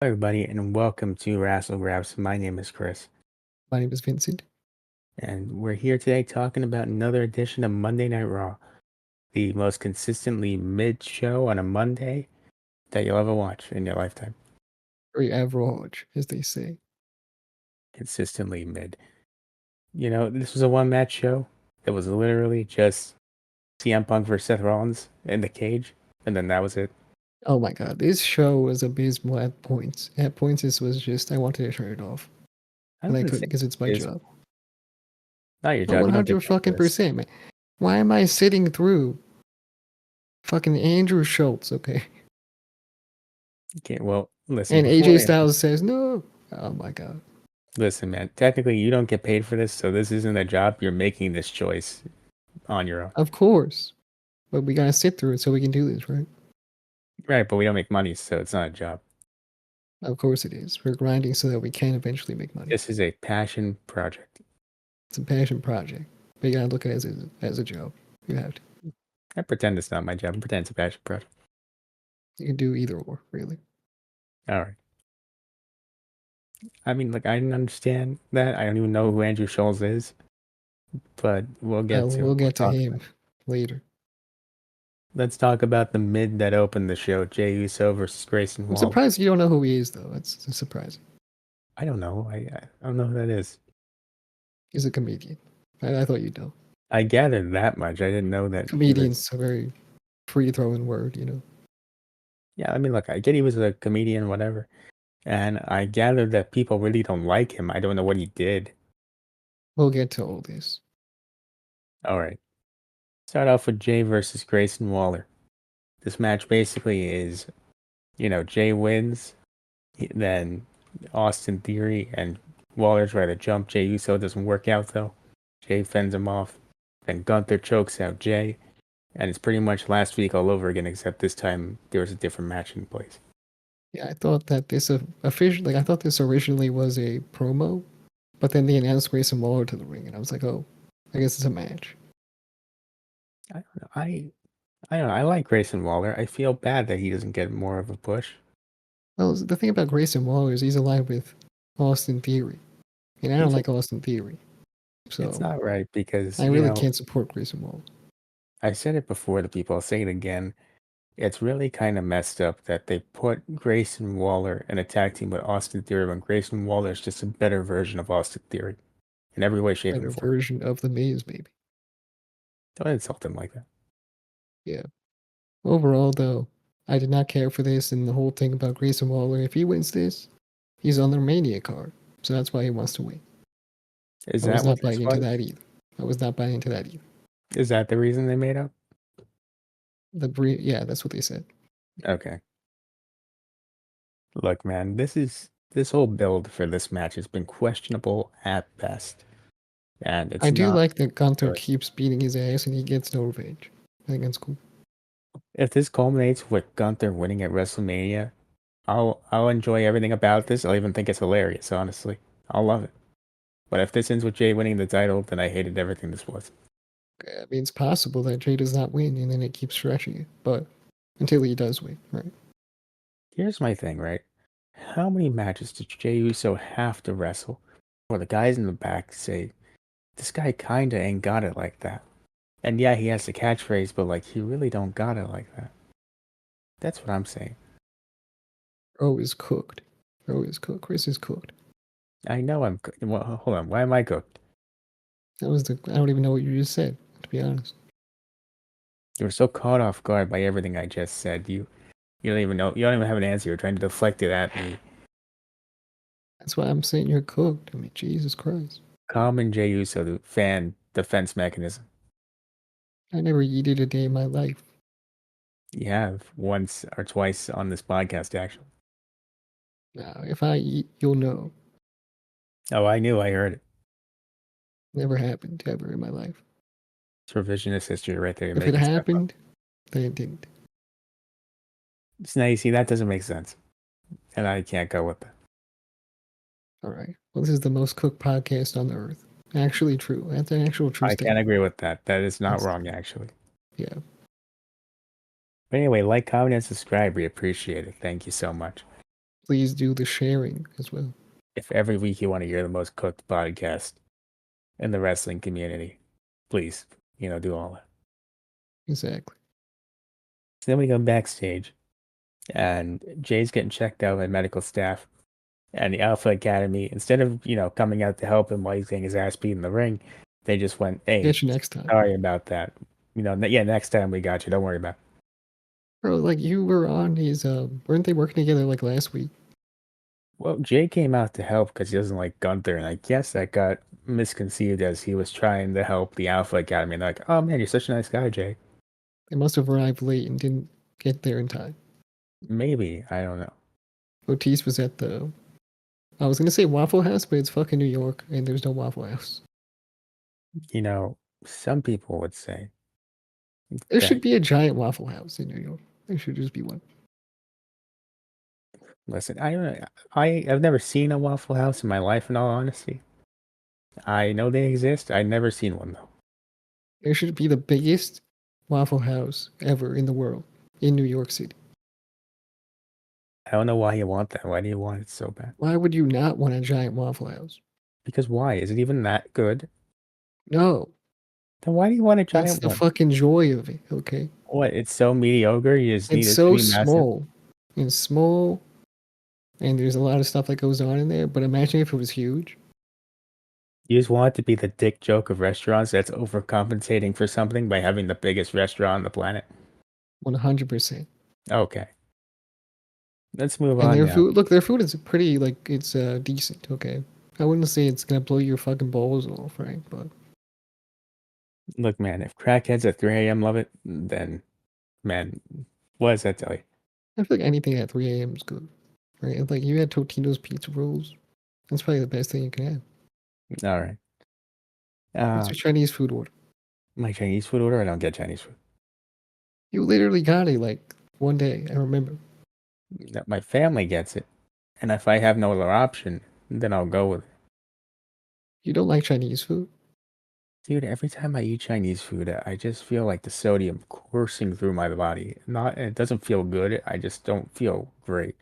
Hello, everybody, and welcome to Wrassle Graps. My name is Chris, My name is Vincent. and we're here today talking about another edition of Monday Night Raw, the most consistently mid show on a Monday that you'll ever watch in your lifetime. Very average, as they say. Consistently mid. You know, this was a one-match show that was literally just CM Punk versus Seth Rollins in the cage, and then that was it. Oh my god, this show was abysmal at points. At points, this was just, I wanted to turn it off. I But I wouldn't couldn't say because it's my it's job. not your But job. You don't get 100 paid for fucking this. percent, man. Why am I sitting through fucking Andrew Schultz, okay? Okay, well, listen, And AJ before Styles says, no. Oh my god. listen, man, technically you don't get paid for this, so this isn't a job. You're making this choice on your own. Of course. But we gotta sit through it so we can do this, right? Right, but we don't make money, so it's not a job. Of course it is. We're grinding so that we can eventually make money. This is a passion project. It's a passion project. But you gotta look at it as a job. You have to. I pretend it's not my job. I pretend it's a passion project. You can do either or, really. All right. I mean, like, I didn't understand that. I don't even know who Andrew Schultz is, but we'll get to We'll it. get to Talk about him it. later. Let's talk about the mid that opened the show, Jey Uso versus Grayson I'm Waller. surprised you don't know who he is, though. That's surprising. I don't know. I don't know who that is. He's a comedian. I thought you'd know. I gathered that much. I didn't know that he was. Comedian's a very free-throwing word, you know. Yeah, I mean, look, I get he was a comedian, whatever. And I gathered that people really don't like him. I don't know what he did. We'll get to all this. All right. Start off with Jay versus Grayson Waller. This match basically is, Jay wins, then Austin Theory and Waller try to jump Jay Uso. It doesn't work out though. Jay fends him off. Then Gunther chokes out Jay. And it's pretty much last week all over again, except this time there was a different match in place. Yeah, I thought that this I thought this originally was a promo, but then they announced Grayson Waller to the ring, and I was like, oh, I guess it's a match. I don't know. I don't know. I like Grayson Waller. I feel bad that he doesn't get more of a push. Well, the thing about Grayson Waller is he's aligned with Austin Theory, and I don't It's like Austin Theory, it's so not right because, I really can't support Grayson Waller. I said it before to people, I'll say it again. It's really kind of messed up that they put Grayson Waller in a tag team with Austin Theory when Grayson Waller is just a better version of Austin Theory in every way, shape, Better and form. version of the Miz, maybe. Don't insult him like that. Yeah. Overall, though, I did not care for this and the whole thing about Grayson Waller. If he wins this, he's on the Mania card, so that's why he wants to win. Is I was that what not this buying into was? that either. I was not buying into that either. Is that the reason they made up? Yeah, that's what they said. Okay. Look, man, this whole build for this match has been questionable at best, and I it's do not like that Gunther good. keeps beating his ass and he gets no revenge. I think that's cool. If this culminates with Gunther winning at WrestleMania, I'll enjoy everything about this. I'll even think it's hilarious, honestly. I'll love it. But if this ends with Jay winning the title, then I hated everything this was. I mean, it's possible that Jay does not win and then it keeps stretching it, but until he does win, right? Here's my thing, right? How many matches did Jey Uso have to wrestle where the guys in the back say, this guy kinda ain't got it like that? And yeah, he has the catchphrase, but like, he really don't got it like that. That's what I'm saying. Bro is cooked. Bro is cooked. Chris is cooked. I know well, hold on, why am I cooked? I don't even know what you just said, to be honest. You were so caught off guard by everything I just said. You don't even know. You don't even have an answer. You're trying to deflect it at me. That's why I'm saying you're cooked. I mean, Jesus Christ. Common Jey Uso, the fan defense mechanism. I never yeeted a day in my life. You have once or twice on this podcast, actually. Now, if I eat, you'll know. Oh, I knew. I heard it. Never happened ever in my life. It's revisionist history right there. You're If it making stuff up. happened, then it didn't. So now you see, that doesn't make sense. And I can't go with that. All right. Well, this is the most cooked podcast on the earth. Actually, true. That's an actual true I can't statement. agree with that. That is not That's- wrong, actually. Yeah. But anyway, like, comment, and subscribe. We appreciate it. Thank you so much. Please do the sharing as well. If every week you want to hear the most cooked podcast in the wrestling community, please, do all that. Exactly. So then we go backstage, and Jay's getting checked out by medical staff, and the Alpha Academy, instead of, coming out to help him while he's getting his ass beat in the ring, they just went, hey, Catch you next time. sorry about that. Yeah, next time we got you. Don't worry about it. Bro, like you were on his weren't they working together like last week? Well, Jay came out to help because he doesn't like Gunther, and I guess that got misconceived as he was trying to help the Alpha Academy. And they're like, oh man, you're such a nice guy, Jay. They must have arrived late and didn't get there in time. Maybe. I don't know. Otis was at the I was gonna say Waffle House, but it's fucking New York and there's no Waffle House. Some people would say There that, should be a giant Waffle House in New York. There should just be one. listen, I don't know. I've never seen a Waffle House in my life, in all honesty. I know they exist. I've never seen one, though. There should be the biggest Waffle House ever in the world in New York City. I don't know why you want that. Why do you want it so bad? Why would you not want a giant Waffle House? Because why? Is it even that good? No, Then why do you want a that's giant the one? fucking joy of it, okay? What? It's so mediocre. You just need It's it to so be massive. small. It's small, and there's a lot of stuff that goes on in there, but imagine if it was huge. You just want it to be the dick joke of restaurants that's overcompensating for something by having the biggest restaurant on the planet. 100%. Okay. Let's move And on their now. food, look, their food is pretty, like, it's decent, okay? I wouldn't say it's gonna blow your fucking balls off, right? But Look, man, if crackheads at 3 a.m. love it, then, man, what does that tell you? I feel like anything at 3 a.m. is good, right? Like, you had Totino's pizza rolls. That's probably the best thing you can have. All right. What's your Chinese food order? My Chinese food order, I don't get Chinese food. You literally got it, like, one day, I remember. No, my family gets it. And if I have no other option, then I'll go with it. You don't like Chinese food? Dude, every time I eat Chinese food, I just feel like the sodium coursing through my body. It doesn't feel good. I just don't feel great.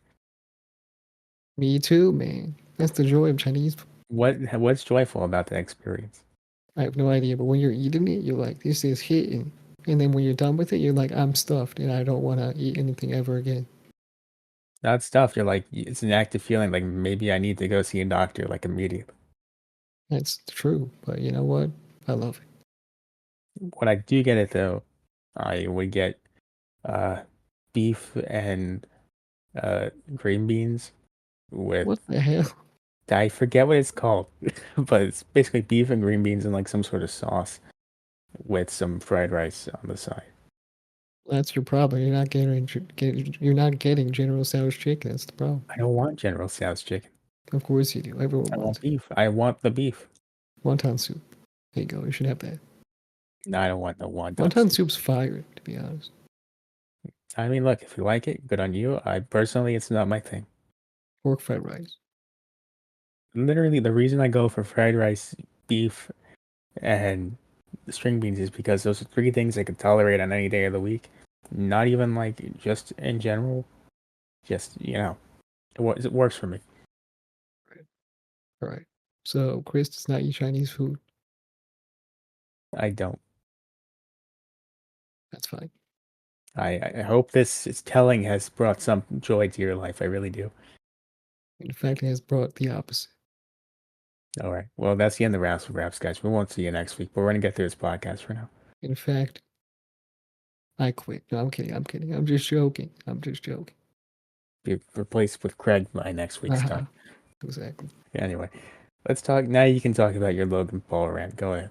Me too, man. That's the joy of Chinese food. What's joyful about that experience? I have no idea, but when you're eating it, you're like, this is hitting. And then when you're done with it, you're like, I'm stuffed and I don't want to eat anything ever again. That stuff, you're like, it's an active feeling like maybe I need to go see a doctor like immediately. That's true, but you know what? I love it. When I do get it though, I would get uh beef and green beans with, What the hell? I forget what it's called, but it's basically beef and green beans and like some sort of sauce with some fried rice on the side. That's your problem. You're not getting General Tso's chicken. That's the problem. I don't want General Tso's chicken. Of course you do. Everyone I wants want it. beef. I want the beef. Wonton soup. There you go. You should have that. No, I don't want no wonton Wonton soup. soup's fire, to be honest. I mean, look, if you like it, good on you. I personally, it's not my thing. Pork fried rice. Literally, the reason I go for fried rice, beef, and string beans is because those are three things I can tolerate on any day of the week. Not even like just in general. Just, it works for me. All right. So Chris does not eat Chinese food. I don't. That's fine. I hope this is telling has brought some joy to your life. I really do. In fact, it has brought the opposite. All right. Well, that's the end of Wrassle Graps, guys. We won't see you next week, but we're going to get through this podcast for now. In fact, I quit. No, I'm kidding. I'm kidding. I'm just joking. I'm just joking. Be replaced with Craig by next week's Haha. time. Exactly. Anyway, let's talk. Now you can talk about your Logan Paul rant. Go ahead.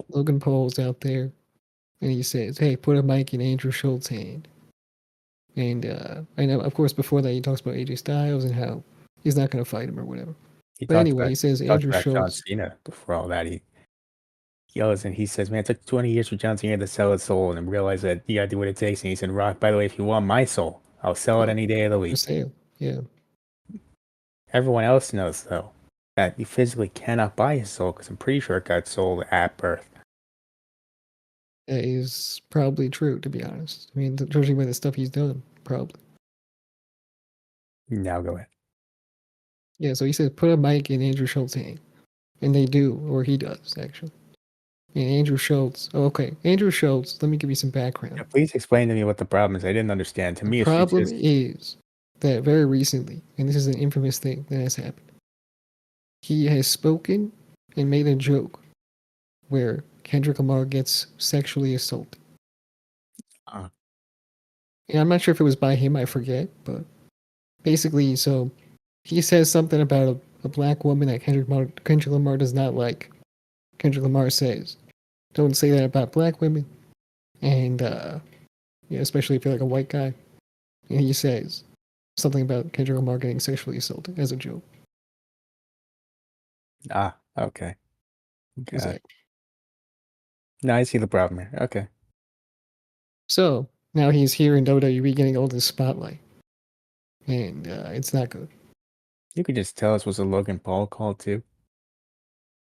Logan Paul's out there and he says, "Hey, put a mic in Andrew Schultz's hand." And of course, before that, he talks about AJ Styles and how he's not going to fight him or whatever. He But talked anyway, about he says talked Andrew about John Schultz. Cena before all that. He yells and he says, "Man, it took 20 years for John Cena to sell his soul and realize that you got to do what it takes." And he said, "Rock, by the way, if you want my soul, I'll sell it any day of the For week." sale. Yeah. Everyone else knows though that you physically cannot buy his soul because I'm pretty sure it got sold at birth. That is probably true, to be honest. I mean, judging by the stuff he's done, probably. Now go ahead. Yeah, so he says put a mic in Andrew Schultz's hand, and they do, or he does actually. And Andrew Schultz. Oh, okay, Andrew Schultz. Let me give you some background. Yeah, please explain to me what the problem is. I didn't understand. To The me, it's problem just is that very recently, and this is an infamous thing that has happened, he has spoken and made a joke where Kendrick Lamar gets sexually assaulted. uh, And I'm not sure if it was by him, I forget, but basically, so he says something about a black woman that Kendrick Lamar does not like. Kendrick Lamar says, "Don't say that about black women," and yeah, especially if you're like a white guy. And he says something about Kendrick Lamar getting sexually assaulted as a joke. okay. Got it. Exactly. No, I see the problem here. Okay. So now he's here in WWE getting all this spotlight, and it's not good. You could just tell us was a Logan Paul call too.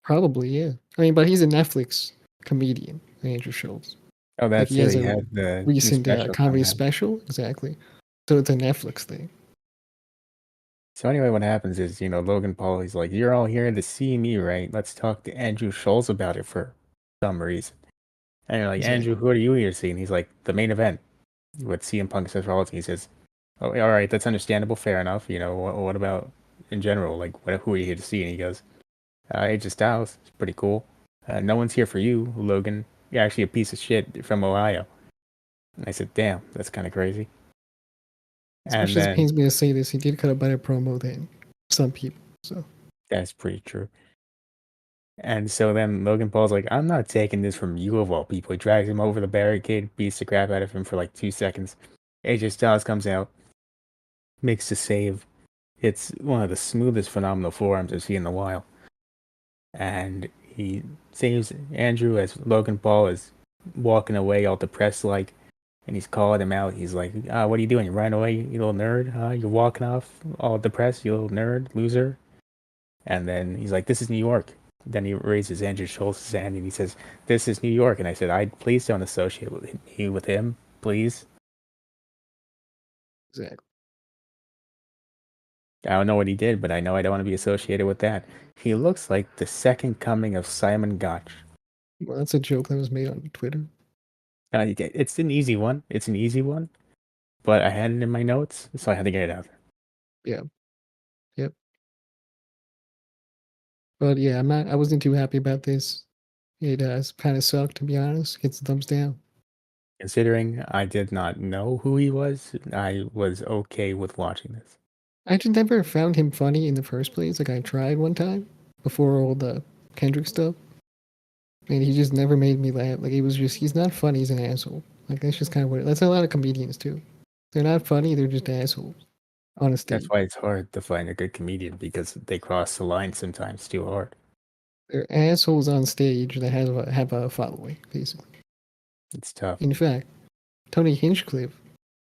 Probably, yeah. I mean, but he's a Netflix comedian, Andrew Schultz. Oh, Like that's he it. has He a had the new recent special comedy coming out. special, exactly. So it's a Netflix thing. So anyway, what happens is, Logan Paul, he's like, "You're all here to see me, right? Let's talk to Andrew Schultz about it for some reason." And you're like, "Andrew, Exactly. who are you here to see?" And he's like, "The main event with CM Punk says Rollins." He says, "Oh, all right, that's understandable, fair enough. What about in general? Like, who are you here to see?" And he goes, "AJ Styles. It's pretty cool. No one's here for you, Logan. You're actually a piece of shit from Ohio." And I said, "Damn, that's kind of crazy." As And much as it then pains me to say this, he did cut a better promo than some people. So that's pretty true. And so then Logan Paul's like, "I'm not taking this from you of all people." He drags him over the barricade, beats the crap out of him for like 2 seconds. AJ Styles comes out, makes the save. It's one of the smoothest, phenomenal forearms I've seen in a while. And he saves Andrew as Logan Paul is walking away all depressed like, and he's calling him out. He's like, "What are you doing? You running away, you little nerd? You're walking off all depressed, you little nerd, loser." And then he's like, "This is New York." Then he raises Andrew Schultz's hand and he says, "This is New York." And I said, please don't associate me with him, please." exactly. I don't know what he did, but I know I don't want to be associated with that. He looks like the second coming of Simon Gotch. Well, that's a joke that was made on Twitter. It's an easy one. It's an easy one, but I had it in my notes, so I had to get it out there. Yeah. Yep. But yeah, I'm not. I wasn't too happy about this. It kind of sucked, to be honest. Gets a thumbs down. Considering I did not know who he was, I was okay with watching this. I just never found him funny in the first place. Like I tried one time before all the Kendrick stuff, and he just never made me laugh. Like he's not funny. He's an asshole. Like that's just kind of what. That's a lot of comedians too. They're not funny. They're just assholes on a That's stage. why it's hard to find a good comedian because they cross the line sometimes too hard. They're assholes on stage that have a following, basically. It's tough. In fact, Tony Hinchcliffe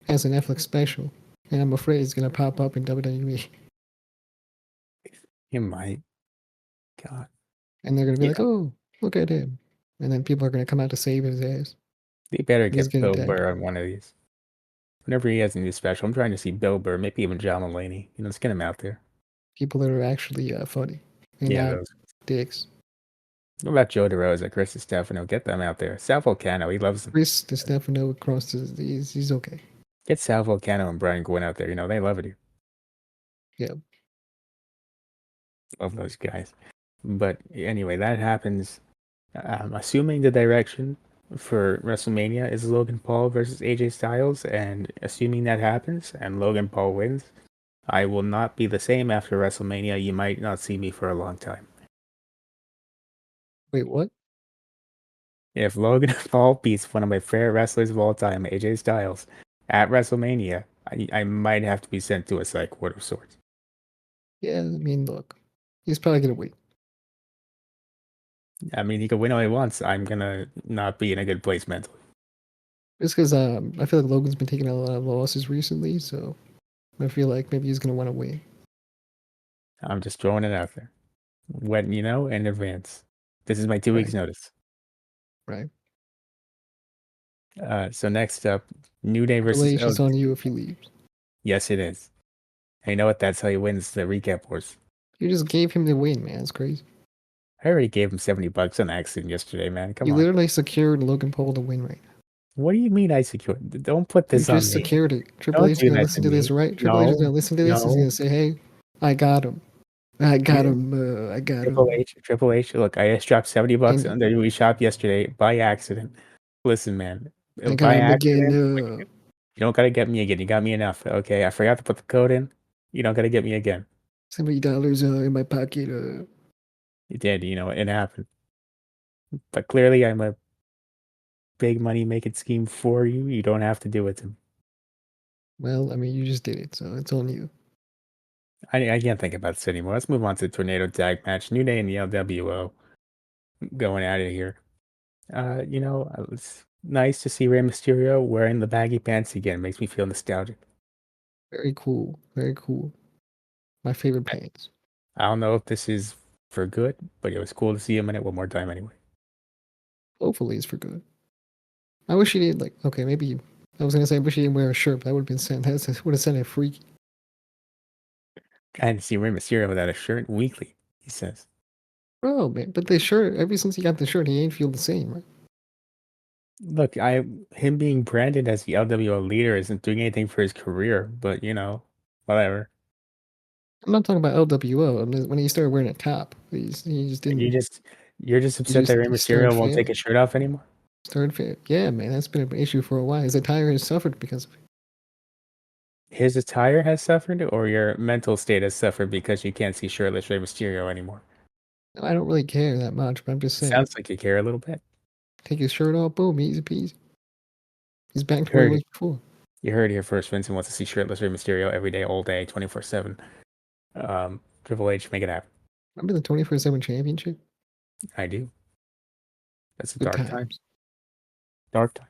has a Netflix special, and I'm afraid it's gonna pop up in WWE, You might. God. and they're gonna be Yeah. like, "Oh, look at him," and then people are gonna come out to save his ass. They better He's get getting Bill attacked. Burr on one of these. Whenever he has a new special, I'm trying to see Bill Burr, maybe even John Mulaney. Let's get him out there. People that are actually funny and Yeah, not those. dicks. What about Joe DeRosa, Chris Stefano? Get them out there. Sal Volcano, he loves them. Chris Stefano across he's okay. Get Sal Volcano and Brian Gwynn out there. They love it here. Yeah. Love those guys. But anyway, that happens. I'm assuming the direction for WrestleMania is Logan Paul versus AJ Styles, and assuming that happens and Logan Paul wins, I will not be the same after WrestleMania. You might not see me for a long time. Wait, what? If Logan Paul beats one of my favorite wrestlers of all time, AJ Styles, at WrestleMania, I might have to be sent to a psych ward of sorts. Yeah, I mean, look, he's probably gonna win. I mean, he could win all he wants. I'm gonna not be in a good place mentally. Just because I feel like Logan's been taking a lot of losses recently, so I feel like maybe he's gonna want to win. I'm just throwing it out there. When in advance. This is my 2 weeks Right, notice. right. So next up, New Day versus Congratulations on you if he leaves. yes, it is. And you know what? That's how he wins the recap wars. You just gave him the win, man. It's crazy. I already gave him $70 on accident yesterday, man. Come You on. literally secured Logan Paul to win right now. What do you mean I secured? Don't put You this on just me. secured it. Triple Don't H is do gonna that to listen to this, me. right? Triple H is No, gonna listen to this. He's no. gonna say, "Hey, I got him. I got You, him. I got Triple him." H, Triple H. Look, I just dropped $70 And on the WWE shop yesterday by accident. Listen, man, I got by him again. accident, you don't gotta get me again. You got me enough. Okay, I forgot to put the code in. You don't gotta get me again. $70 in my pocket. You did, it happened. But clearly, I'm a big money making scheme for you. You don't have to do it to me. Well, I mean, you just did it, so it's on you. I can't think about this anymore. Let's move on to the Tornado Tag match. New Day and the LWO going out of here. It's nice to see Rey Mysterio wearing the baggy pants again. Makes me feel nostalgic. Very cool. Very cool. My favorite pants. I don't know if this is for good, but it was cool to see him in it one more time anyway. Hopefully, it's for good. I wish he did. Like, okay, maybe I was gonna say I wish he didn't wear a shirt. But that would have been sent. That would have sent it freaky. I hadn't seen Rey Mysterio without a shirt weekly, he says. Bro, man. But the shirt. Ever since he got the shirt, he ain't feel the same, right? Look, him being branded as the LWO leader isn't doing anything for his career, but whatever. I'm not talking about LWO. When he started wearing a top, he just You didn't. just you're just He upset that just Rey started Mysterio won't take failing. his shirt off anymore? Yeah, man, that's been an issue for a while. His attire has suffered because of it. His attire has suffered, or your mental state has suffered because you can't see shirtless Rey Mysterio anymore? I don't really care that much, but I'm just saying. Sounds like you care a little bit. Take his shirt off, boom, easy peasy. He's back You to where he heard was it. before. You heard it here first. Vincent wants to see shirtless Rey Mysterio every day, all day, 24/7. Triple H, make it happen. Remember the 24/7 championship? I do. That's a Good dark time. times. Dark time.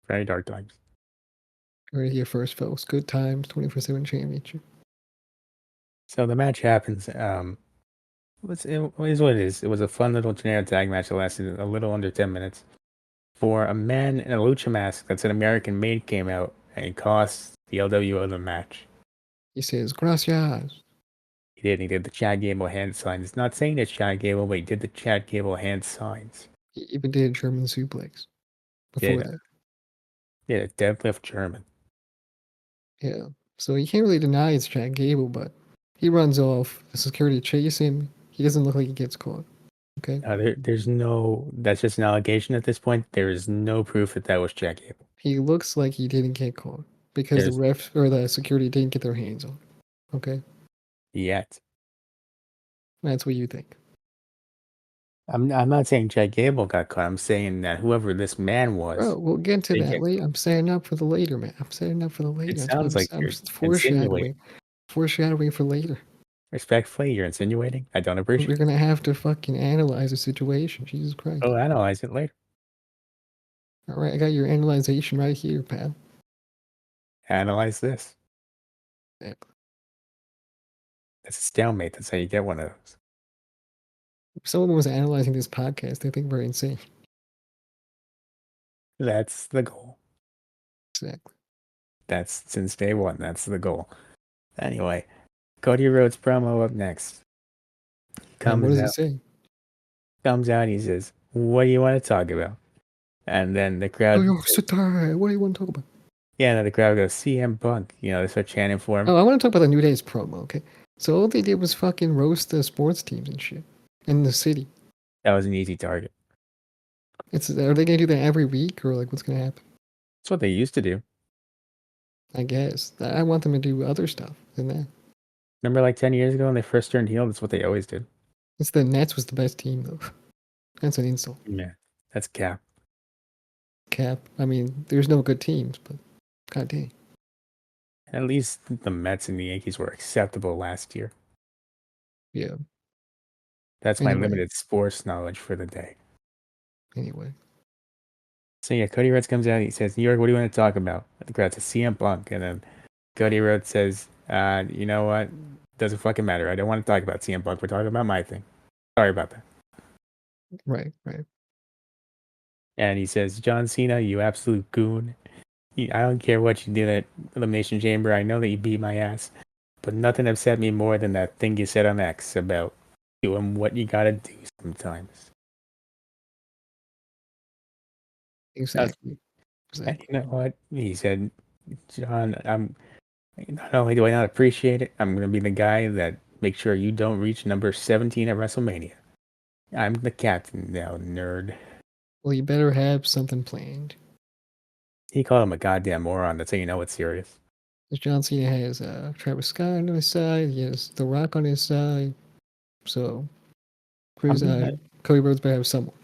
Very dark times. Right here first, folks. Good times, 24/7 championship. So the match happens. It is what it is. It was a fun little generic tag match that lasted a little under 10 minutes. For a man in a lucha mask that's an American made came out and it cost the LWO the match. He says, gracias. He did the Chad Gable hand signs. It's not saying it's Chad Gable, but he did the Chad Gable hand signs. He even did a German suplex before Did that. deadlift German. Yeah. So you can't really deny it's Chad Gable, but he runs off. The security chase him. He doesn't look like he gets caught. Okay. There's no. That's just an allegation at this point. There is no proof that that was Chad Gable. He looks like he didn't get caught because the There's ref or the security didn't get their hands on him. Okay. yet. That's what you think. I'm not saying Chad Gable got caught. I'm saying that whoever this man was, Bro, we'll get to they that get. later. I'm setting up for the later, man. I'm setting up for the It later. sounds like I'm you're insinuating. foreshadowing. Foreshadowing for later. Respectfully, you're insinuating. I don't We're appreciate it. gonna have to fucking analyze the situation. Jesus Christ. I'll analyze it later. All right, I got your analyzation right here, pal. Analyze this. Exactly. That's a stalemate. That's how you get one of those. If someone was analyzing this podcast, they think we're insane. That's the goal. Exactly. That's since day one. That's the goal. Anyway, Cody Rhodes promo up next. And what Comes does it out. say? Comes out. He says, "What do you want to talk about?" And then the Oh, crowd. yo, Satar, what do you want to talk about? Yeah, and then the crowd goes, "CM Punk." They start chanting for him. Oh, I want to talk about the New Day's promo, okay? So all they did was fucking roast the sports teams and shit in the city. That was an easy target. Are they gonna do that every week or like what's gonna happen? That's what they used to do. I guess I want them to do other stuff than that. Remember, like 10 years ago when they first turned heel, that's what they always did. It's the Nets was the best team though. That's an insult. Yeah, that's cap. Cap. I mean, there's no good teams, but god dang. At least the Mets and the Yankees were acceptable last year. Yeah. That's my Anyway. limited sports knowledge for the day. Anyway. So yeah, Cody Rhodes comes out. He says, "New York, what do you want to talk about?" The crowd says, "CM Punk," and then Cody Rhodes says, "You know what? Doesn't fucking matter. I don't want to talk about CM Punk. We're talking about my thing. Sorry about that." Right, right. And he says, "John Cena, you absolute goon. I don't care what you did at Elimination Chamber. I know that you beat my ass, but nothing upset me more than that thing you said on X about doing what you gotta do sometimes. That's, Exactly. and Exactly. you know what? He said, John, not only do I not appreciate it, I'm gonna be the guy that makes sure you don't reach number 17 at WrestleMania. I'm the captain now, nerd. Well, you better have something planned. He called him a goddamn moron. That's how you know it's serious. 'Cause John Cena has Travis Scott on his side. He has The Rock on his side. So I'm Chris, gonna, Cody Rhodes better have someone.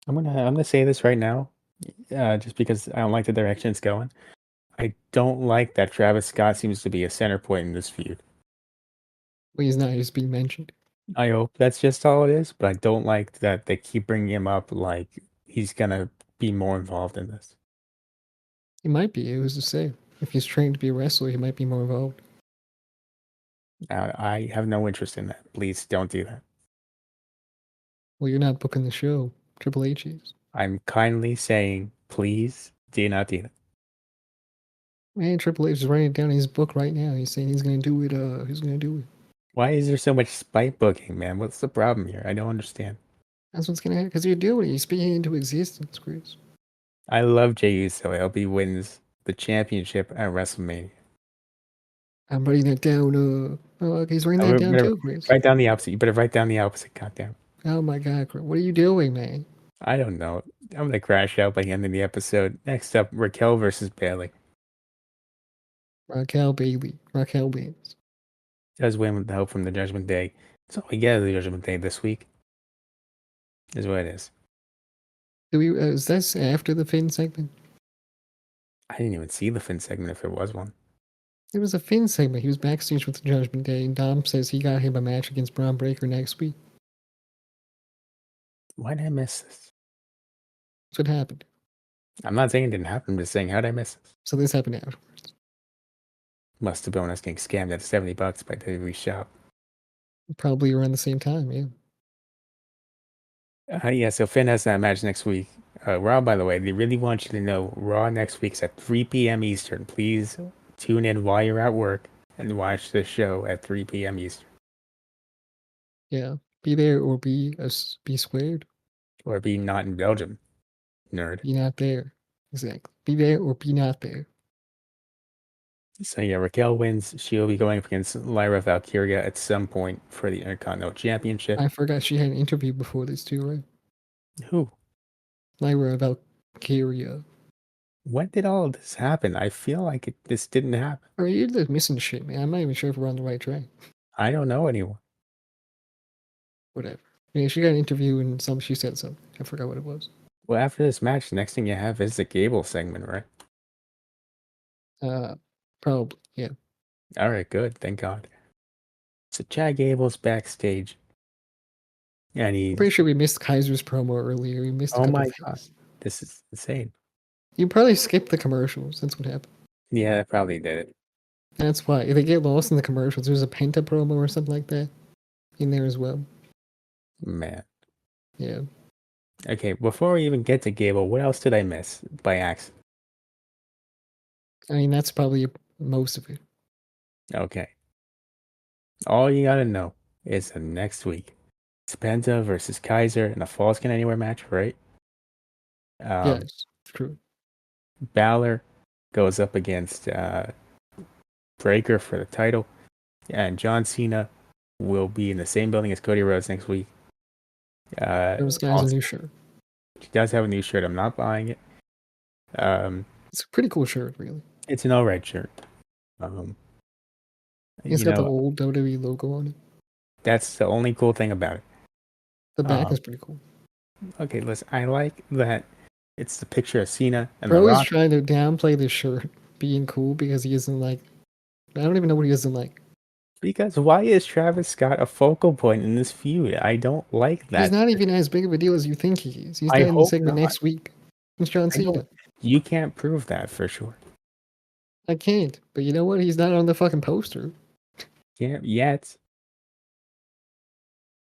I'm gonna say this right now, just because I don't like the direction it's going. I don't like that Travis Scott seems to be a center point in this feud. Well, he's not. He's being mentioned. I hope that's just all it is, but I don't like that they keep bringing him up like he's gonna be more involved in this. He might be. It was to say, if he's trained to be a wrestler, he might be more involved. I have no interest in that. Please don't do that. Well, you're not booking the show. Triple H is. I'm kindly saying, please do not do that. Man, Triple H is writing it down in his book right now. He's saying he's gonna do it. He's gonna do it. Why is there so much spite booking, man? What's the problem here? I don't understand. That's what's gonna happen because you're doing it. You're speaking into existence, Chris. I love Jey Uso. I hope he wins the championship at WrestleMania. I'm writing that down. Okay, he's writing that down Better too, Chris. write down the opposite. You better write down the opposite. Goddamn. Oh my God, Chris, what are you doing, man? I don't know. I'm gonna crash out by the end of the episode. Next up, Raquel versus Bailey. Raquel Bailey. Raquel wins. Does win with the help from the Judgment Day. So we get the Judgment Day this week. Is what it is. Do we? Is this after the Finn segment? I didn't even see the Finn segment if it was one. There was a Finn segment. He was backstage with the Judgment Day, and Dom says he got him a match against Braun Breaker next week. Why did I miss this? That's what happened. I'm not saying it didn't happen. I'm just saying, how did I miss this? So this happened afterwards. Must have been when I was getting scammed at $70 by WWE Shop. Probably around the same time, yeah. Yeah, so Finn has that match next week. Raw, by the way, they really want you to know Raw next week's at 3 p.m. Eastern. Please tune in while you're at work and watch the show at 3 p.m. Eastern. Yeah. Be there or be squared. Or be not in Belgium, nerd. Be not there. Exactly. Be there or be not there. So yeah, Raquel wins. She'll be going up against Lyra Valkyria at some point for the Intercontinental Championship. I forgot she had an interview before this too, right? Who? Lyra Valkyria. When did all of this happen? I feel like this didn't happen. Or you're just missing shit, man. I'm not even sure if we're on the right track. I don't know anyone. Whatever. Yeah, she got an interview and she said something. I forgot what it was. Well, after this match, the next thing you have is the Gable segment, right? Probably, yeah. All right, good. Thank God. So Chad Gable's backstage, and I'm pretty he's, sure we missed Kaiser's promo earlier. We missed a oh couple my God, things. this is insane. You probably skipped the commercials. That's what happened. Yeah, I probably did it. That's why. If they get lost in the commercials, there's a Penta promo or something like that in there as well. Man. Yeah. Okay, before we even get to Gable, what else did I miss by accident? I mean, that's probably most of it. Okay. All you gotta know is that next week, it's Penta versus Kaiser in a Falls Can Anywhere match, right? Yes, true. Balor goes up against Breaker for the title, and John Cena will be in the same building as Cody Rhodes next week. Those guys a Also, new shirt. he does have a new shirt. I'm not buying it. It's a pretty cool shirt, really. It's an all-red shirt. It's You got the know, old WWE logo on it. that's the only cool thing about it. The back is pretty cool. Okay, listen, I like that it's the picture of Cena and The Bro is Rock. trying to downplay this shirt being cool because he isn't like. I don't even know what he doesn't like. Because why is Travis Scott a focal point in this feud? I don't like He's that. not even as big of a deal as you think he is. He's I not in the hope segment not. next week. It's John I don't. Cena. You can't prove that for sure. I can't. But you know what? He's not on the fucking poster. Can't yet.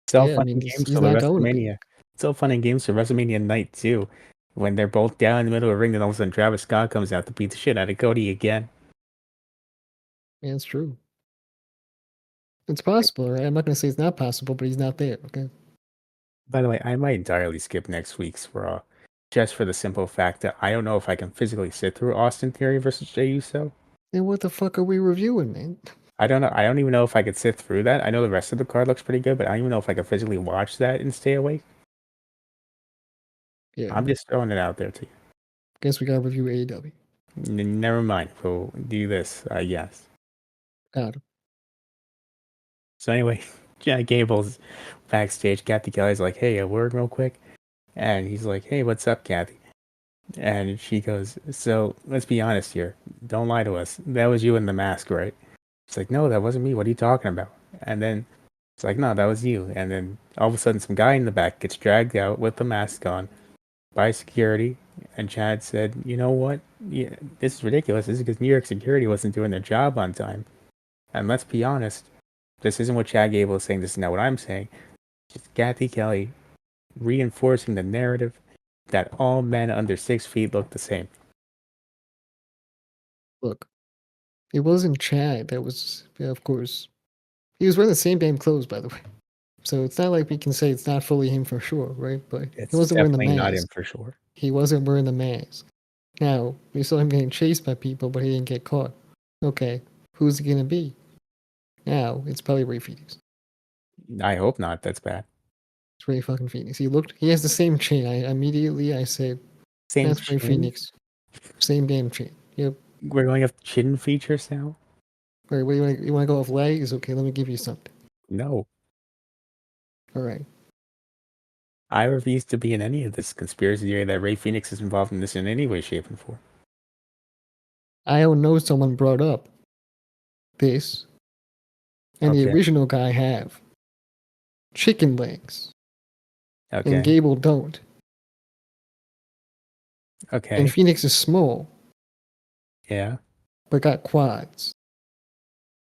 It's all Yeah, I fun mean, and games he's for the not going to be. WrestleMania. It's all fun and games for WrestleMania night too. When they're both down in the middle of the ring, then all of a sudden Travis Scott comes out to beat the shit out of Cody again. Yeah, it's true. It's possible, right? I'm not gonna say it's not possible, but he's not there. Okay. By the way, I might entirely skip next week's Raw, just for the simple fact that I don't know if I can physically sit through Austin Theory versus Jey Uso. Then what the fuck are we reviewing, man? I don't know. I don't even know if I could sit through that. I know the rest of the card looks pretty good, but I don't even know if I could physically watch that and stay awake. Yeah. I'm just throwing it out there to you. Guess we gotta review AEW. Never mind. We'll do this, I guess. Got him. So anyway, Jack Gable's backstage. Kathy Kelly's like, "Hey, a word real quick," and he's like, "Hey, what's up, Kathy?" And she goes, "So let's be honest here. Don't lie to us. That was you in the mask, right?" She's like, "No, that wasn't me. What are you talking about?" And then it's like, "No, that was you." And then all of a sudden, some guy in the back gets dragged out with the mask on by security. And Chad said, "You know what? Yeah, this is ridiculous. This is because New York security wasn't doing their job on time. And let's be honest, this isn't what Chad Gable is saying. This is not what I'm saying. Just Kathy Kelly reinforcing the narrative that all men under 6 feet look the same." Look, it wasn't Chad that was, yeah, of course. He was wearing the same damn clothes, by the way. So it's not like we can say it's not fully him for sure, right? But he It's wasn't wearing the definitely not him mask. for sure. He wasn't wearing the mask. Now, we saw him getting chased by people, but he didn't get caught. Okay, who's it gonna be? Now, it's probably Ray Phoenix. I hope not. That's bad. It's Ray fucking Phoenix. He has the same chain. I said, Same that's Ray chin. Phoenix. Same damn chain. Yep. We're going off chin features now. All right, what do you want? You want to go off legs? Okay, let me give you something. No, All right. I refuse to be in any of this conspiracy theory that Ray Phoenix is involved in this in any way, shape, and form. I don't know someone brought up this, and the Okay. original guy have chicken legs, and Okay. Gable don't. And Okay. Phoenix is small, Yeah. but got quads.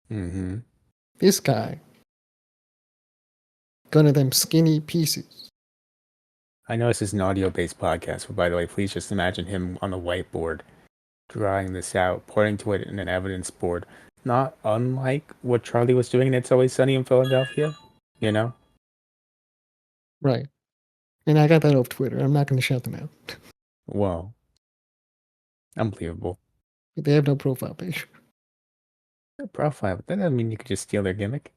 Mm-hmm. This guy, got of them skinny pieces. I know this is an audio-based podcast, but by the way, please just imagine him on a whiteboard, drawing this out, pointing to it in an evidence board. Not unlike what Charlie was doing in It's Always Sunny in Philadelphia, you know? Right. And I got that off Twitter. I'm not going to shout them out. Whoa. Unbelievable. They have no profile page. Profile, but that doesn't mean you could just steal their gimmick.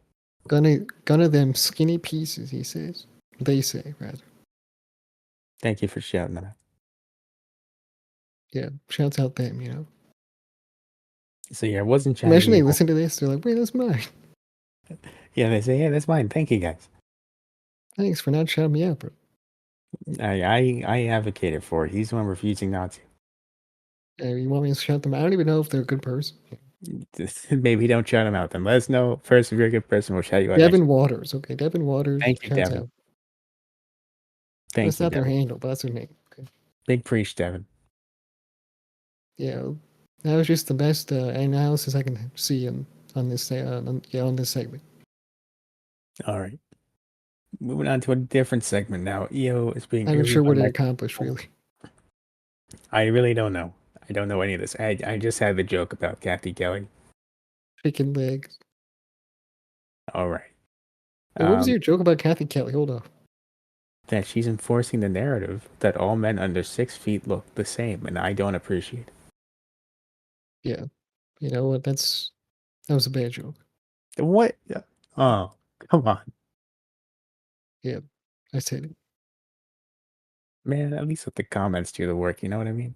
Gonna them skinny pieces, he says. They say, rather. Thank you for shouting that out. Yeah, shouts out them, you know. So yeah, it wasn't Chad Imagine they Gable. listen to this, they're like, wait, that's mine. Yeah, they say, yeah, that's mine. Thank you guys. Thanks for not shouting me out, bro. I advocated for it. He's the one refusing not You want me to shout them out? I don't even know if they're a good person. to. Maybe don't shout him out then. Let us know first if you're a good person. We'll shout you out next. Devin Waters, okay. Devin Waters, Thank you, shouts Devin. out. Thank That's you, not their Devin. handle, but that's their name. Okay. Big preach, Devin. Yeah, that was just the best analysis I can see on this on this segment. All right. Moving on to a different segment now. EO is being I'm not interviewed sure by what it Mike. accomplished, really. I really don't know. I don't know any of this. I just had the joke about Kathy Kelly. Chicken legs. All right. Wait, what was your joke about Kathy Kelly? Hold on. That she's enforcing the narrative that all men under 6 feet look the same, and I don't appreciate it. Yeah, you know what? That was a bad joke. What? Oh, come on, Yeah, I said it. man. At least let the comments do the work. You know what I mean?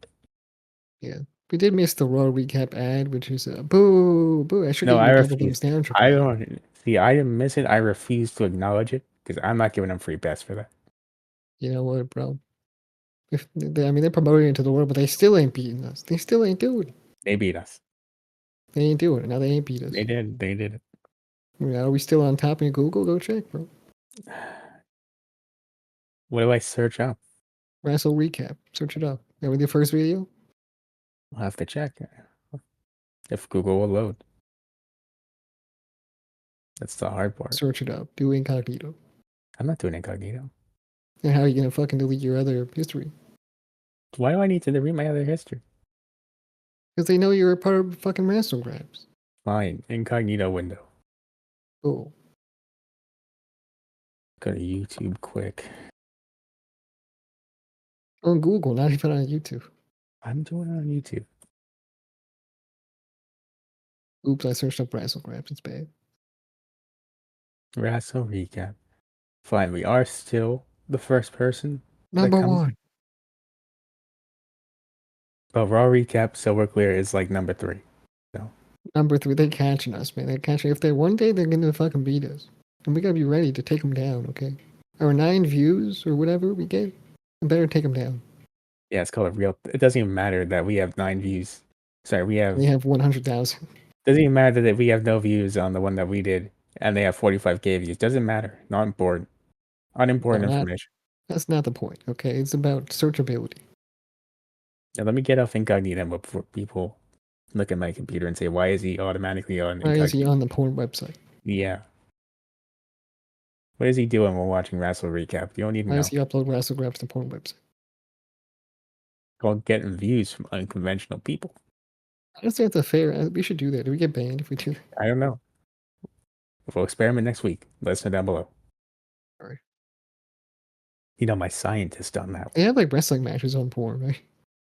Yeah, we did miss the Raw recap ad, which is boo boo. I should No, give I him a double thumbs refuse. down, triple I down. don't see. I didn't miss it. I refuse to acknowledge it because I'm not giving them free pass for that. You know what, bro? I mean, they're promoting it to the world, but they still ain't beating us. They still ain't doing it. They beat us. They ain't doing it. Now they ain't beat us. They did. They did it. I mean, are we still on top in Google? Go check, bro. What do I search up? Wrassle recap. Search it up. That was the first video. I'll have to check if Google will load. That's the hard part. Search it up. Do incognito. I'm not doing incognito. And how are you gonna fucking delete your other history? Why do I need to read my other history? Because they know you're a part of fucking Wrassle Graps. Fine, incognito window. Cool. Go to YouTube quick. On Google, not even on YouTube. I'm doing it on YouTube. Oops, I searched up Wrassle Graps. It's bad. Wrassle recap. Fine, we are still the first person that Number comes. one. But Raw recap, so we're clear, is like number 3. So Number three, they're catching us, man. They're catching. If they one day they're gonna fucking beat us, and we gotta be ready to take them down. Okay, our 9 views or whatever we get, I better take them down. yeah, it's called a real. It doesn't even matter that we have 9 views. Sorry, we have. We have 100,000. Doesn't even matter that we have no views on the one that we did, and they have 45K views. Doesn't matter. Not important. No, Unimportant not. information. That's not the point. Okay, it's about searchability. Now let me get off incognito before people look at my computer and say, "Why is he automatically on Why is he incognito?" on the porn website? Yeah. What is he doing while watching Wrestle Recap? You don't even Why does know. he upload Wrassle Graps to porn website? Called getting views from unconventional people. I don't think that's a fair. We should do that. Do we get banned if we do that? I don't know. We'll experiment next week. Let us know down below. All right. You know, my scientist on that They one. have like wrestling matches on porn, right?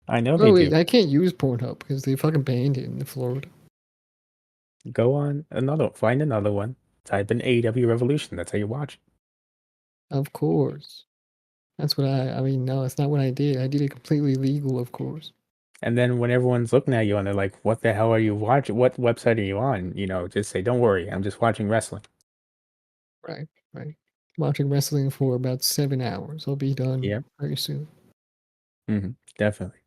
I know they Oh do. wait, I can't use Pornhub because they fucking banned it in Florida. Go on find another one. Type in AEW Revolution. That's how you watch it. Of course. That's what I mean, no, that's not what I did. I did it completely legal, of course. And then when everyone's looking at you and they're like, "What the hell are you watching? What website are you on?" You know, just say, "Don't worry, I'm just watching wrestling." Right, right. Watching wrestling for about 7 hours. I'll be done Yeah, very soon. definitely.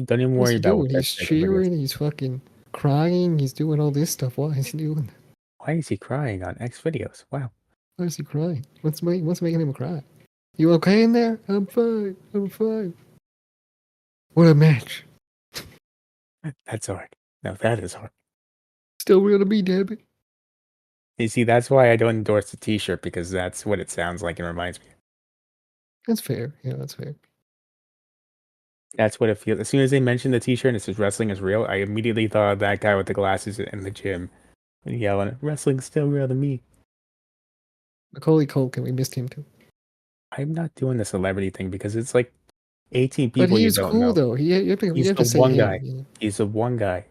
Don't even What's worry he about what doing? they're He's taking videos. cheering, he's fucking crying, he's doing all this stuff. Why is he doing that? Why is he crying on X videos? Wow, Why is he crying? What's making him cry? You okay in there? I'm fine. I'm fine. What a match. that's hard. No, that is hard. Still real to me, damn it. You see, that's why I don't endorse the T-shirt because that's what it sounds like and reminds me. That's fair. Yeah, that's fair. That's what it feels. As soon as they mentioned the T-shirt and it says "Wrestling is real," I immediately thought of that guy with the glasses in the gym and yelling, "Wrestling's still real to me." Macaulay Culkin, we missed him too. I'm not doing the celebrity thing because it's like 18 But people he you was don't cool know. though. You He's have the to say one him. guy. You know? He's the one guy.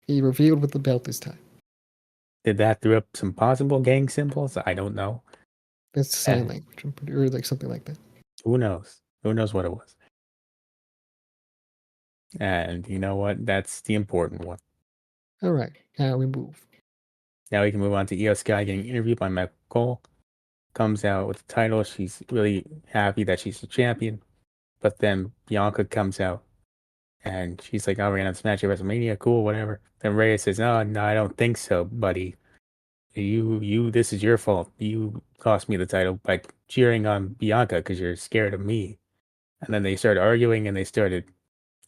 He revealed with the belt this time. Did that throw up some possible gang symbols? I don't know. That's sign language, or like something like that. Who knows? Who knows what it was? And you know what? That's the important one. All right, now we move. Now we can move on to Io Sky getting interviewed by Michael Cole. Comes out with the title. She's really happy that she's the champion. But then Bianca comes out and she's like, "Oh, we're gonna have this match at WrestleMania. Cool, whatever." Then Reyes says, "Oh, no, I don't think so, buddy. This is your fault. You cost me the title by cheering on Bianca because you're scared of me." And then they started arguing and they started,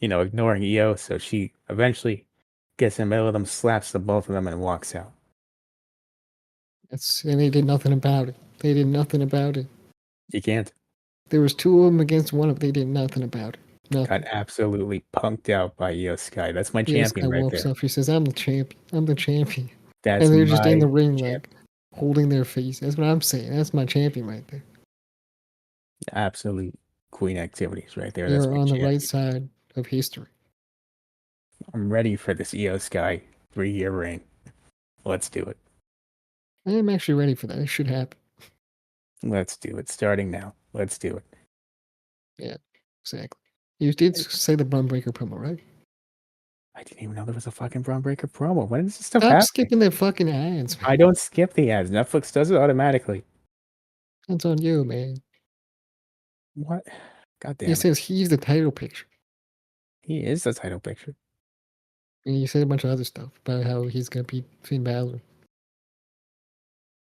ignoring Io. So she eventually gets in the middle of them, slaps the both of them, and walks out. And they did nothing about it. They did nothing about it. You can't. There was 2 of them against 1 of. They did nothing about it. Got Nothing. absolutely punked out by Io Sky. That's my This guy champion right walks there. up. She says, "I'm the champion. I'm the champion." That's And they're just in my the ring, champ. like holding their face. That's what I'm saying. That's my champion right there. Absolute queen activities right there. They That's are my on the right champion. side of history. I'm ready for this Io Sky 3-year reign. Let's do it. I am actually ready for that. It should happen. Let's do it. Starting now. Let's do it. Yeah, exactly. You did say the Brum Breaker promo, right? I didn't even know there was a fucking Braun Breaker promo. When is this stuff Stop happening? skipping their fucking ads, man. I don't skip the ads. Netflix does it automatically. That's on you, man. What? God He damn it. says he's the title picture. He is the title picture. And you said a bunch of other stuff about how he's gonna beat Finn Balor.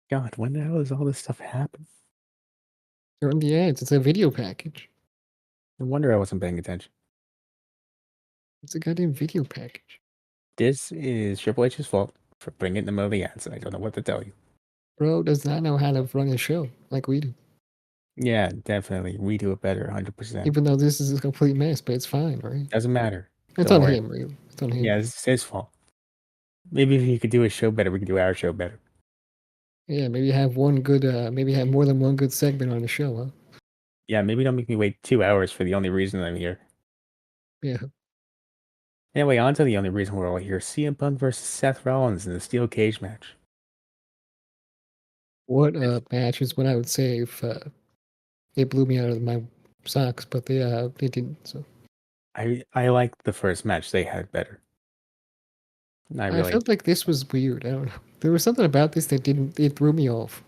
God, when the hell does all this stuff happen? They're in the ads. It's a video package. No wonder I wasn't paying attention. It's a goddamn video package. This is Triple H's fault for bringing it in the middle of the ads. I don't know what to tell you. Bro does not know how to run a show like we do. Yeah, definitely. We do it better, 100%. Even though this is a complete mess, but it's fine, right? Doesn't matter. It's Don't on worry. him, really. It's on him. Yeah, it's his fault. Maybe if you could do a show better, we could do our show better. Yeah, maybe have one good, maybe have more than one good segment on the show, huh? Yeah, maybe don't make me wait 2 hours for the only reason I'm here. Yeah. Anyway, on to the only reason we're all here: CM Punk versus Seth Rollins in the steel cage match. What match is what I would say if it blew me out of my socks, but they didn't. So I liked the first match they had better. I I really felt like this was weird. I don't know. There was something about this that didn't. It threw me off.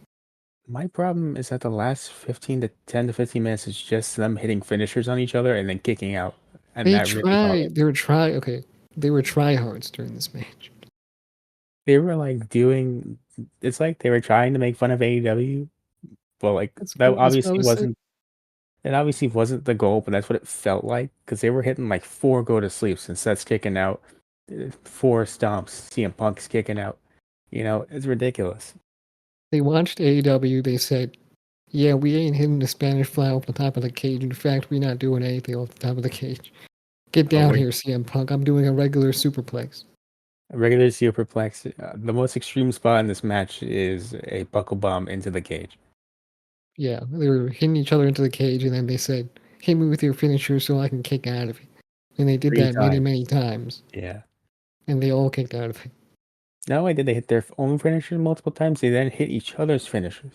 My problem is that the last 15 to 10 to 15 minutes is just them hitting finishers on each other and then kicking out. And They that really bothered tried. me. They were try. Okay, they were tryhards during this match. They were like doing it's like they were trying to make fun of AEW, but like That's what I was saying. that obviously wasn't the goal, but that's what it felt like because they were hitting like four go to sleeps and Seth's kicking out, four stomps, CM Punk's kicking out. It's ridiculous. They watched AEW. They said, "Yeah, we ain't hitting the Spanish fly off the top of the cage. In fact, we're not doing anything off the top of the cage. Get Oh, down we're here, CM Punk. I'm doing a regular superplex." a regular superplex. The most extreme spot in this match is a buckle bomb into the cage Yeah, they were hitting each other into the cage, and then they said, "Hit me with your finisher so I can kick out of it." And they did three that many, times. many times, Yeah. and they all kicked out of it. Not only did they hit their own finishers multiple times, they then hit each other's finishers.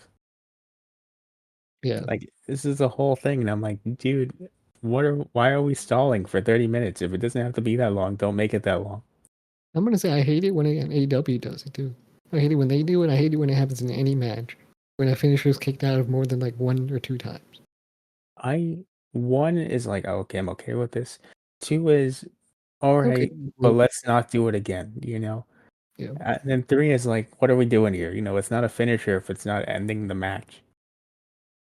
Yeah, Like this is a whole thing, and I'm like, dude, why are we stalling for 30 minutes? If it doesn't have to be that long, don't make it that long. I'm gonna say I hate it when AEW does it too. I hate it when they do it. I hate it when it happens in any match when a finisher is kicked out of more than like one or two times. I One is like, oh, okay, I'm okay with this. Two is all Okay, right, but well, let's not do it again. yeah, And then three is like, what are we doing here? It's not a finisher if it's not ending the match.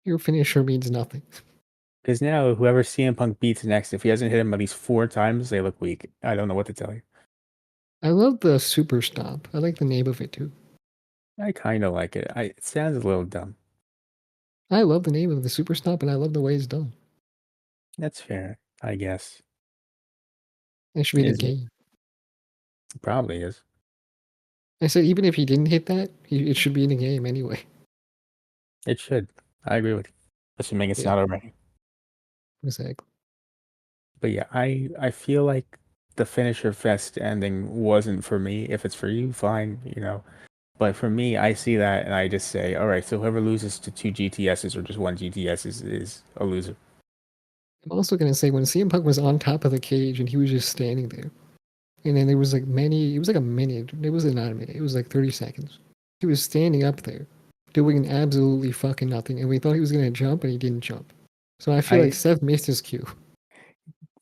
your finisher means nothing. Because now whoever CM Punk beats next, if he hasn't hit him at least 4 times, they look weak. I don't know what to tell you. I love the super stomp. I like the name of it too. I kind of like it. It sounds a little dumb. I love the name of the super stomp, and I love the way it's done. That's fair, I guess. It should be the Is it? game. Probably is. I said even if he didn't hit that, it should be in the game anyway. It should. I agree with you. Assuming it's Yeah, not already. exactly. But yeah, I feel like the finisher fest ending wasn't for me. If it's for you, fine. But for me, I see that and I just say, all right, so whoever loses to two GTSs or just one GTS is a loser. I'm also gonna say when CM Punk was on top of the cage and he was just standing there, and then there was like many. It was like a minute. It was not a minute. It was like 30 seconds. He was standing up there, doing absolutely fucking nothing, and we thought he was gonna jump, and he didn't jump. So I feel like I Seth missed his cue.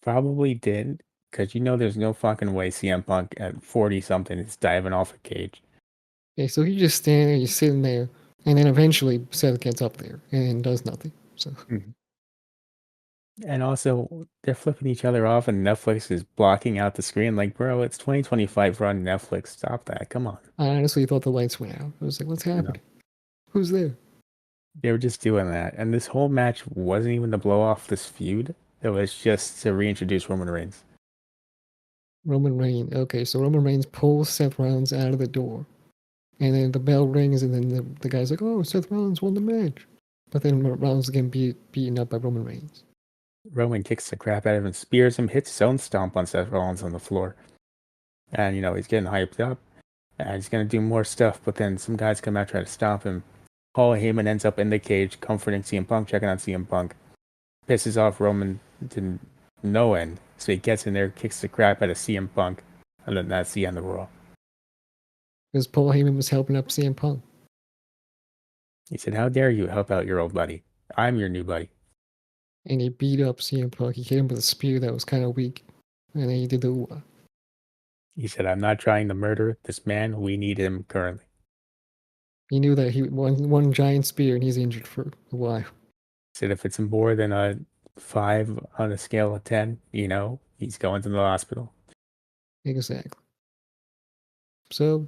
probably did, because there's no fucking way CM Punk at 40 something is diving off a cage. Okay, so he's just standing there, he's sitting there, and then eventually Seth gets up there and does nothing. So Mhm. And also, they're flipping each other off, and Netflix is blocking out the screen. Like, bro, it's 2025. We're on Netflix. Stop that. Come on. I honestly thought the lights went out. I was like, what's You know, happening? Who's there? they were just doing that. And this whole match wasn't even to blow off this feud, it was just to reintroduce Roman Reigns. Roman Reigns. Okay, so Roman Reigns pulls Seth Rollins out of the door. And then the bell rings, and then the guy's like, oh, Seth Rollins won the match. But then Rollins again beaten up by Roman Reigns. Roman kicks the crap out of him, spears him, hits his own stomp on Seth Rollins on the floor. And, he's getting hyped up. And he's going to do more stuff, but then some guys come out try to stop him. Paul Heyman ends up in the cage, comforting CM Punk, checking on CM Punk. Pisses off Roman to no end. So he gets in there, kicks the crap out of CM Punk, and then that's the end of Raw. Because Paul Heyman was helping up CM Punk. He said, "How dare you help out your old buddy? I'm your new buddy." And he beat up CM Punk. He hit him with a spear that was kind of weak. And then he did the ooh. He said, "I'm not trying to murder this man. We need him currently." He knew that he one giant spear and he's injured for a while. He said, "If it's more than a 5 on a scale of 10, he's going to the hospital." Exactly. So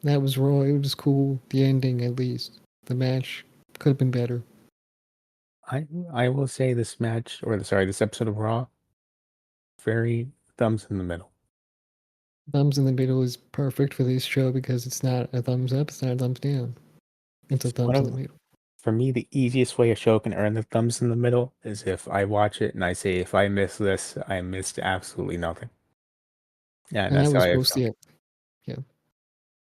that was Raw. It was cool. The ending, at least. The match could have been better. I will say this episode of Raw, very thumbs in the middle. Thumbs in the middle is perfect for this show because it's not a thumbs up, it's not a thumbs down. It's a It's one thumbs in the of middle. For me, the easiest way a show can earn the thumbs in the middle is if I watch it and I say, if I miss this, I missed absolutely nothing. Yeah, and And that that's how was I mostly feel. it. Yeah.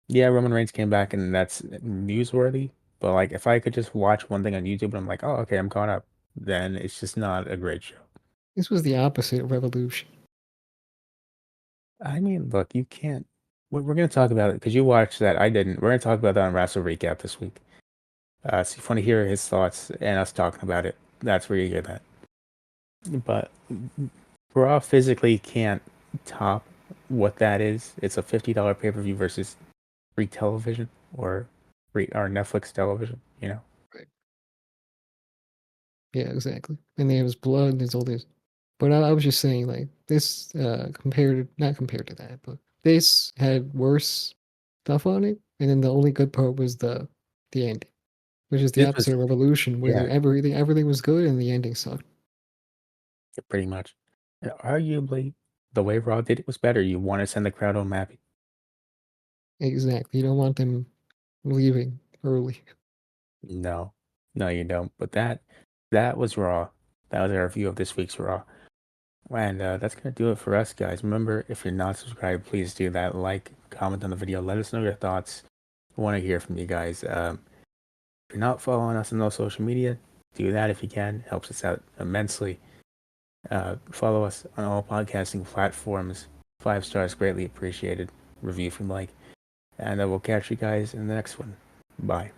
Yeah, Roman Reigns came back and that's newsworthy. But like, if I could just watch one thing on YouTube and I'm like, oh, okay, I'm caught up, then it's just not a great show. This was the opposite of Revolution. I mean, look, you can't. We're going to talk about it because you watched that. I didn't. We're going to talk about that on Wrassle Recap this week. So if you want to hear his thoughts and us talking about it, that's where you hear that. But Raw physically can't top what that is. It's a $50 pay-per-view versus free television or free or Netflix television, you know. Right. Yeah, exactly. And there was blood and there's all this. But I was just saying, like, this compared, not compared to that, but this had worse stuff on it. And then the only good part was the ending, which is the This was opposite of Revolution, where yeah, everything was good and the ending sucked. pretty much. And arguably, the way Raw did it was better. You want to send the crowd home happy. Exactly. You don't want them leaving early. No, no, you don't. But that was Raw. That was our review of this week's Raw. And that's gonna do it for us, guys. Remember, if you're not subscribed, please do that. Like, comment on the video. Let us know your thoughts. We want to hear from you guys. If you're not following us on those social media, do that if you can. It helps us out immensely. Follow us on all podcasting platforms. 5 stars, greatly appreciated. Review if you like. And we'll catch you guys in the next one. Bye.